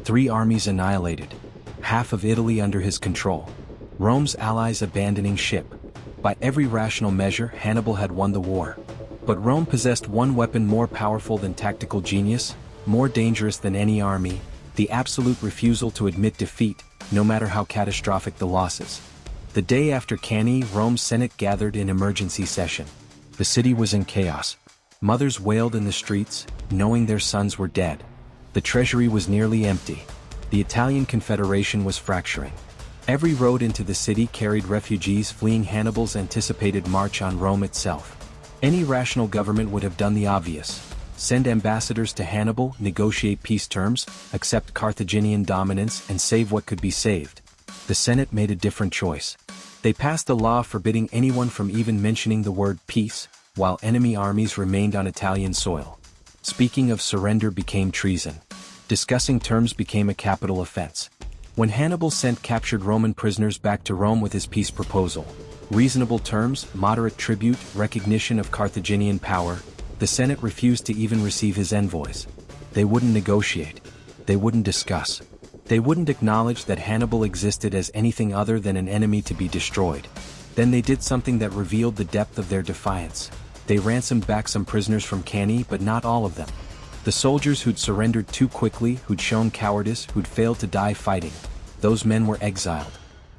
3 armies annihilated. Half of Italy under his control. Rome's allies abandoning ship. By every rational measure, Hannibal had won the war. But Rome possessed one weapon more powerful than tactical genius, more dangerous than any army: the absolute refusal to admit defeat, no matter how catastrophic the losses. The day after Cannae, Rome's Senate gathered in emergency session. The city was in chaos. Mothers wailed in the streets, knowing their sons were dead. The treasury was nearly empty. The Italian Confederation was fracturing. Every road into the city carried refugees fleeing Hannibal's anticipated march on Rome itself. Any rational government would have done the obvious: send ambassadors to Hannibal, negotiate peace terms, accept Carthaginian dominance, and save what could be saved. The Senate made a different choice. They passed a law forbidding anyone from even mentioning the word peace, while enemy armies remained on Italian soil. Speaking of surrender became treason. Discussing terms became a capital offense. When Hannibal sent captured Roman prisoners back to Rome with his peace proposal, reasonable terms, moderate tribute, recognition of Carthaginian power, the Senate refused to even receive his envoys. They wouldn't negotiate. They wouldn't discuss. They wouldn't acknowledge that Hannibal existed as anything other than an enemy to be destroyed. Then they did something that revealed the depth of their defiance. They ransomed back some prisoners from Cannae, but not all of them. The soldiers who'd surrendered too quickly, who'd shown cowardice, who'd failed to die fighting, those men were exiled.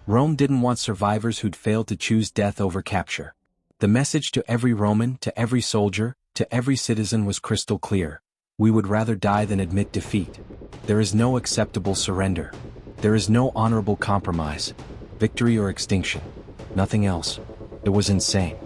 Rome didn't want survivors who'd failed to choose death over capture. The message to every Roman, to every soldier, to every citizen was crystal clear: we would rather die than admit defeat. There is no acceptable surrender. There is no honorable compromise. Victory or extinction. Nothing else. It was insane.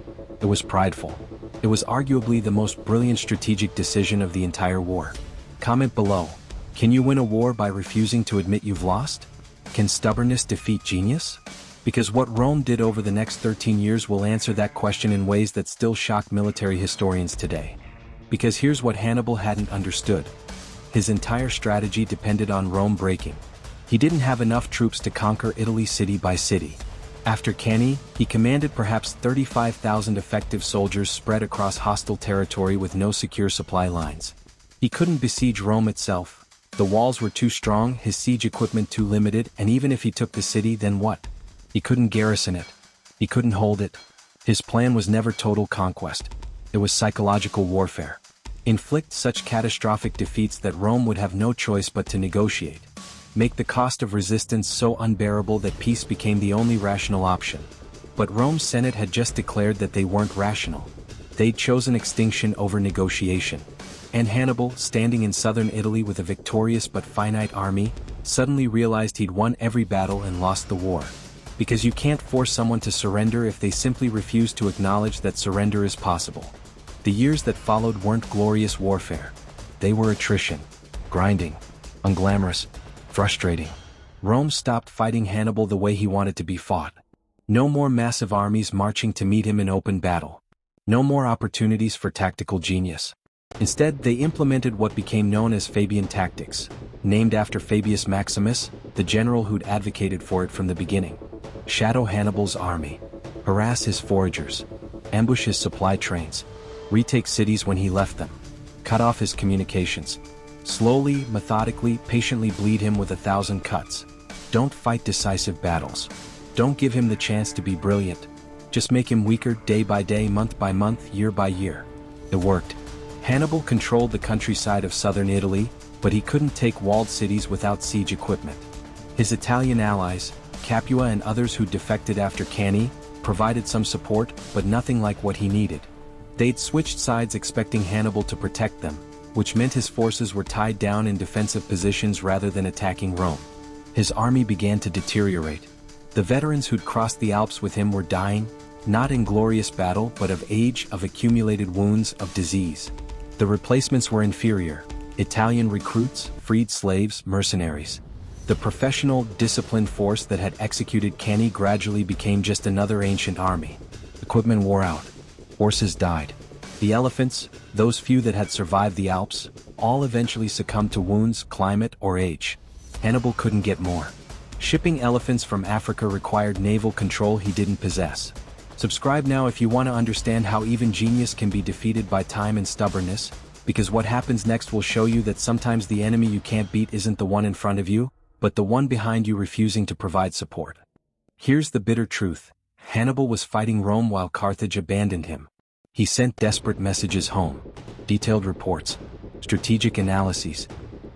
It was prideful. It was arguably the most brilliant strategic decision of the entire war. Comment below. Can you win a war by refusing to admit you've lost? Can stubbornness defeat genius? Because what Rome did over the next 13 years will answer that question in ways that still shock military historians today. Because here's what Hannibal hadn't understood. His entire strategy depended on Rome breaking. He didn't have enough troops to conquer Italy city by city. After Cannae, he commanded perhaps 35,000 effective soldiers spread across hostile territory with no secure supply lines. He couldn't besiege Rome itself. The walls were too strong, his siege equipment too limited, and even if he took the city, then what? He couldn't garrison it. He couldn't hold it. His plan was never total conquest. It was psychological warfare. Inflict such catastrophic defeats that Rome would have no choice but to negotiate. Make the cost of resistance so unbearable that peace became the only rational option. But Rome's Senate had just declared that they weren't rational. They'd chosen extinction over negotiation. And Hannibal, standing in southern Italy with a victorious but finite army, suddenly realized he'd won every battle and lost the war. Because you can't force someone to surrender if they simply refuse to acknowledge that surrender is possible. The years that followed weren't glorious warfare. They were attrition. Grinding. Unglamorous. Frustrating. Rome stopped fighting Hannibal the way he wanted to be fought. No more massive armies marching to meet him in open battle. No more opportunities for tactical genius. Instead, they implemented what became known as Fabian tactics, named after Fabius Maximus, the general who'd advocated for it from the beginning. Shadow Hannibal's army. Harass his foragers. Ambush his supply trains. Retake cities when he left them. Cut off his communications. Slowly, methodically, patiently bleed him with 1,000 cuts. Don't fight decisive battles. Don't give him the chance to be brilliant. Just make him weaker day by day, month by month, year by year. It worked. Hannibal controlled the countryside of southern Italy, but he couldn't take walled cities without siege equipment. His Italian allies, Capua and others who defected after Cannae, provided some support, but nothing like what he needed. They'd switched sides expecting Hannibal to protect them, which meant his forces were tied down in defensive positions rather than attacking Rome. His army began to deteriorate. The veterans who'd crossed the Alps with him were dying, not in glorious battle but of age, of accumulated wounds, of disease. The replacements were inferior: Italian recruits, freed slaves, mercenaries. The professional, disciplined force that had executed Cannae gradually became just another ancient army. Equipment wore out. Horses died. The elephants, those few that had survived the Alps, all eventually succumbed to wounds, climate, or age. Hannibal couldn't get more. Shipping elephants from Africa required naval control he didn't possess. Subscribe now if you want to understand how even genius can be defeated by time and stubbornness. because what happens next will show you that sometimes the enemy you can't beat isn't the one in front of you, but the one behind you refusing to provide support. Here's the bitter truth. Hannibal was fighting Rome while Carthage abandoned him. He sent desperate messages home, detailed reports, strategic analyses.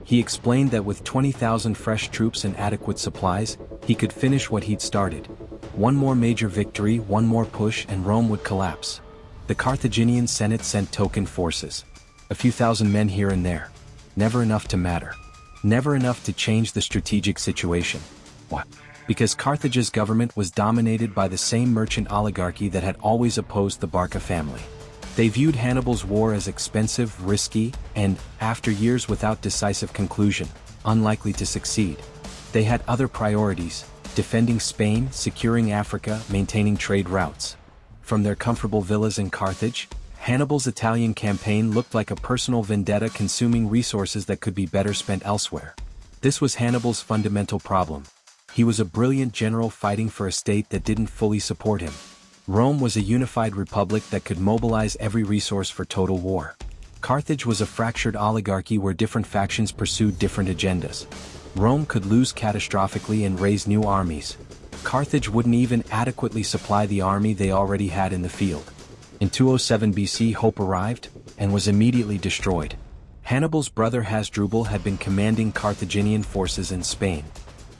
He explained that with 20,000 fresh troops and adequate supplies, he could finish what he'd started. One more major victory, one more push, and Rome would collapse. The Carthaginian Senate sent token forces. A few thousand men here and there. Never enough to matter. Never enough to change the strategic situation. Why? Because Carthage's government was dominated by the same merchant oligarchy that had always opposed the Barca family. They viewed Hannibal's war as expensive, risky, and, after years without decisive conclusion, unlikely to succeed. They had other priorities: defending Spain, securing Africa, maintaining trade routes. From their comfortable villas in Carthage, Hannibal's Italian campaign looked like a personal vendetta consuming resources that could be better spent elsewhere. This was Hannibal's fundamental problem. He was a brilliant general fighting for a state that didn't fully support him. Rome was a unified republic that could mobilize every resource for total war. Carthage was a fractured oligarchy where different factions pursued different agendas. Rome could lose catastrophically and raise new armies. Carthage wouldn't even adequately supply the army they already had in the field. In 207 BC, hope arrived, and was immediately destroyed. Hannibal's brother Hasdrubal had been commanding Carthaginian forces in Spain.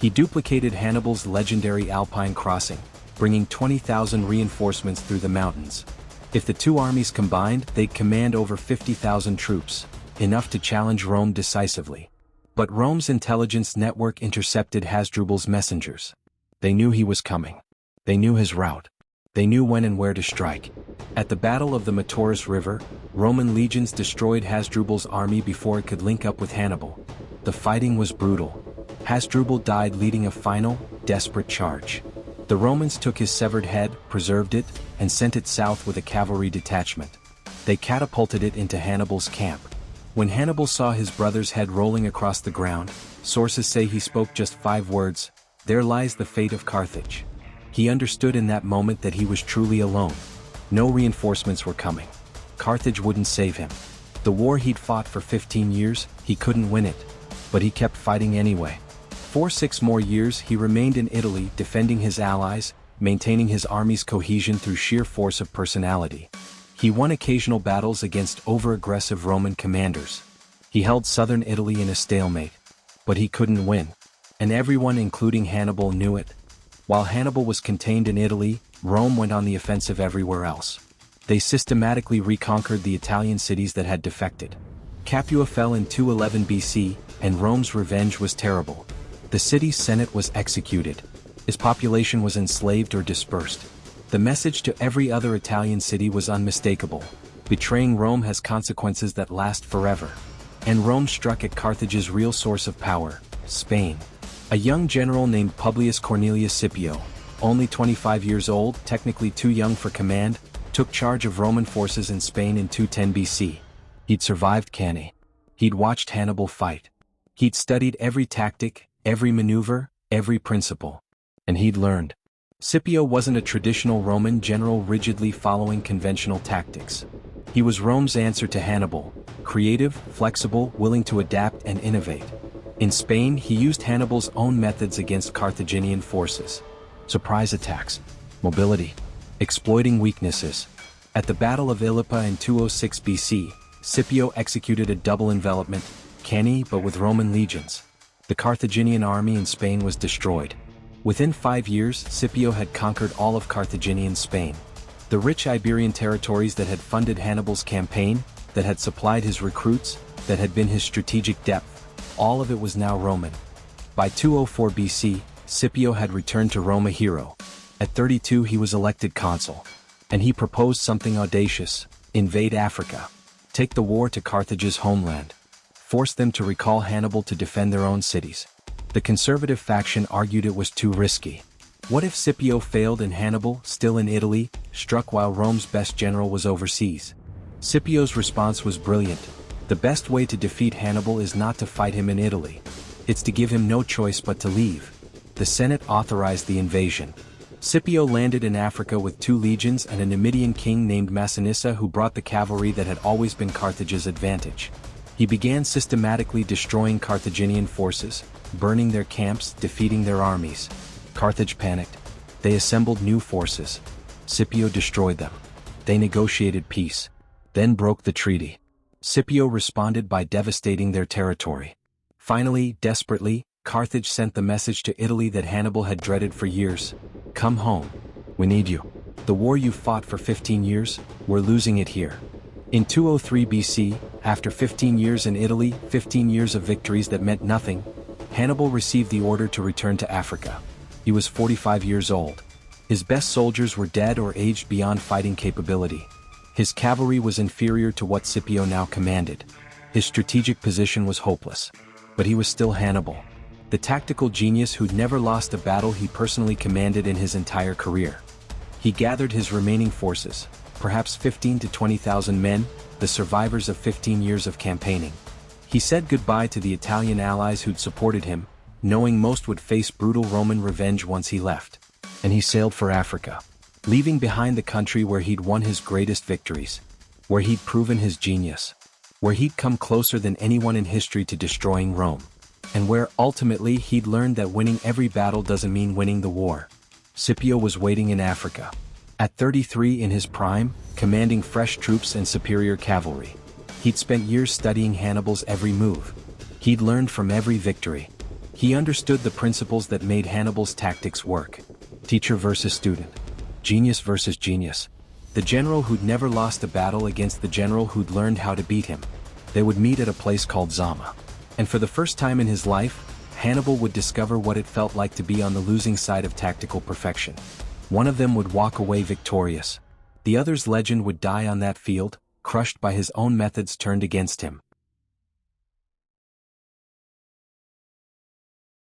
He duplicated Hannibal's legendary Alpine crossing, bringing 20,000 reinforcements through the mountains. If the two armies combined, they'd command over 50,000 troops, enough to challenge Rome decisively. But Rome's intelligence network intercepted Hasdrubal's messengers. They knew he was coming. They knew his route. They knew when and where to strike. At the Battle of the Metaurus River, Roman legions destroyed Hasdrubal's army before it could link up with Hannibal. The fighting was brutal. Hasdrubal died leading a final, desperate charge. The Romans took his severed head, preserved it, and sent it south with a cavalry detachment. They catapulted it into Hannibal's camp. When Hannibal saw his brother's head rolling across the ground, sources say he spoke just 5 words: "There lies the fate of Carthage." He understood in that moment that he was truly alone. No reinforcements were coming. Carthage wouldn't save him. The war he'd fought for 15 years, he couldn't win it. But he kept fighting anyway. For 6 more years he remained in Italy, defending his allies, maintaining his army's cohesion through sheer force of personality. He won occasional battles against over-aggressive Roman commanders. He held southern Italy in a stalemate. But he couldn't win. And everyone, including Hannibal, knew it. While Hannibal was contained in Italy, Rome went on the offensive everywhere else. They systematically reconquered the Italian cities that had defected. Capua fell in 211 BC, and Rome's revenge was terrible. The city's senate was executed. Its population was enslaved or dispersed. The message to every other Italian city was unmistakable: betraying Rome has consequences that last forever. And Rome struck at Carthage's real source of power, Spain. A young general named Publius Cornelius Scipio, only 25 years old, technically too young for command, took charge of Roman forces in Spain in 210 BC. He'd survived Cannae. He'd watched Hannibal fight. He'd studied every tactic, every maneuver, every principle. And he'd learned. Scipio wasn't a traditional Roman general rigidly following conventional tactics. He was Rome's answer to Hannibal: creative, flexible, willing to adapt and innovate. In Spain, he used Hannibal's own methods against Carthaginian forces. Surprise attacks, mobility, exploiting weaknesses. At the Battle of Ilipa in 206 BC, Scipio executed a double envelopment, Cannae but with Roman legions. The Carthaginian army in Spain was destroyed. Within 5 years, Scipio had conquered all of Carthaginian Spain. The rich Iberian territories that had funded Hannibal's campaign, that had supplied his recruits, that had been his strategic depth, all of it was now Roman. By 204 BC, Scipio had returned to Rome a hero. At 32 he was elected consul. And he proposed something audacious: invade Africa. Take the war to Carthage's homeland. Force them to recall Hannibal to defend their own cities. The conservative faction argued it was too risky. What if Scipio failed and Hannibal, still in Italy, struck while Rome's best general was overseas? Scipio's response was brilliant. The best way to defeat Hannibal is not to fight him in Italy. It's to give him no choice but to leave. The Senate authorized the invasion. Scipio landed in Africa with 2 legions and a Numidian king named Massinissa who brought the cavalry that had always been Carthage's advantage. He began systematically destroying Carthaginian forces, burning their camps, defeating their armies. Carthage panicked. They assembled new forces. Scipio destroyed them. They negotiated peace, then broke the treaty. Scipio responded by devastating their territory. Finally, desperately, Carthage sent the message to Italy that Hannibal had dreaded for years. Come home. We need you. The war you fought for 15 years, we're losing it here. In 203 BC, after 15 years in Italy, 15 years of victories that meant nothing, Hannibal received the order to return to Africa. He was 45 years old. His best soldiers were dead or aged beyond fighting capability. His cavalry was inferior to what Scipio now commanded. His strategic position was hopeless. But he was still Hannibal, the tactical genius who'd never lost a battle he personally commanded in his entire career. He gathered his remaining forces, perhaps 15 to 20,000 men, the survivors of 15 years of campaigning. He said goodbye to the Italian allies who'd supported him, knowing most would face brutal Roman revenge once he left. And he sailed for Africa, leaving behind the country where he'd won his greatest victories, where he'd proven his genius, where he'd come closer than anyone in history to destroying Rome, and where ultimately he'd learned that winning every battle doesn't mean winning the war. Scipio was waiting in Africa. At 33 in his prime, commanding fresh troops and superior cavalry. He'd spent years studying Hannibal's every move. He'd learned from every victory. He understood the principles that made Hannibal's tactics work. Teacher versus student. Genius versus genius. The general who'd never lost a battle against the general who'd learned how to beat him. They would meet at a place called Zama. And for the first time in his life, Hannibal would discover what it felt like to be on the losing side of tactical perfection. One of them would walk away victorious. The other's legend would die on that field, crushed by his own methods turned against him.